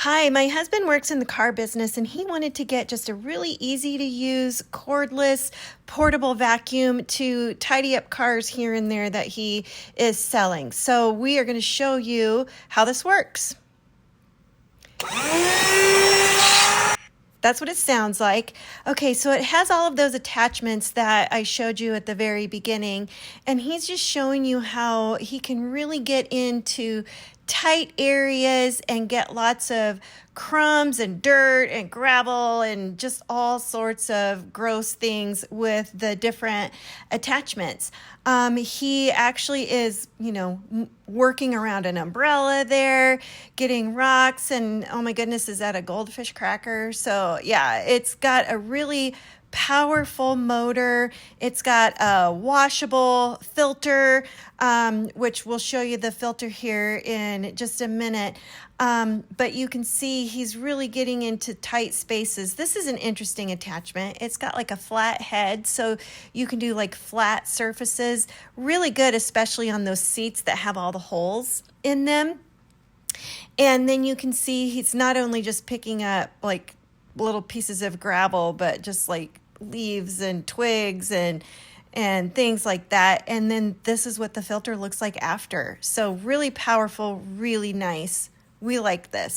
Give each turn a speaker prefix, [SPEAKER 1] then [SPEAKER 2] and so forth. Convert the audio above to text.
[SPEAKER 1] Hi, my husband works in the car business and he wanted to get just a really easy to use cordless portable vacuum to tidy up cars here and there that he is selling. So we are going to show you how this works. That's what it sounds like. Okay, so it has all of those attachments that I showed you at the very beginning, and he's just showing you how he can really get into tight areas and get lots of crumbs and dirt and gravel and just all sorts of gross things with the different attachments. He actually is, working around an umbrella there, getting rocks, and oh my goodness, is that a goldfish cracker? So yeah, it's got a really powerful motor. It's got a washable filter, which we'll show you the filter here in just a minute. But you can see he's really getting into tight spaces. This is an interesting attachment. It's got like a flat head, so you can do like flat surfaces. Really good, especially on those seats that have all the holes in them. And then you can see he's not only just picking up like little pieces of gravel, but just like leaves and twigs and things like that. And then this is what the filter looks like after. So really powerful, really nice. We like this.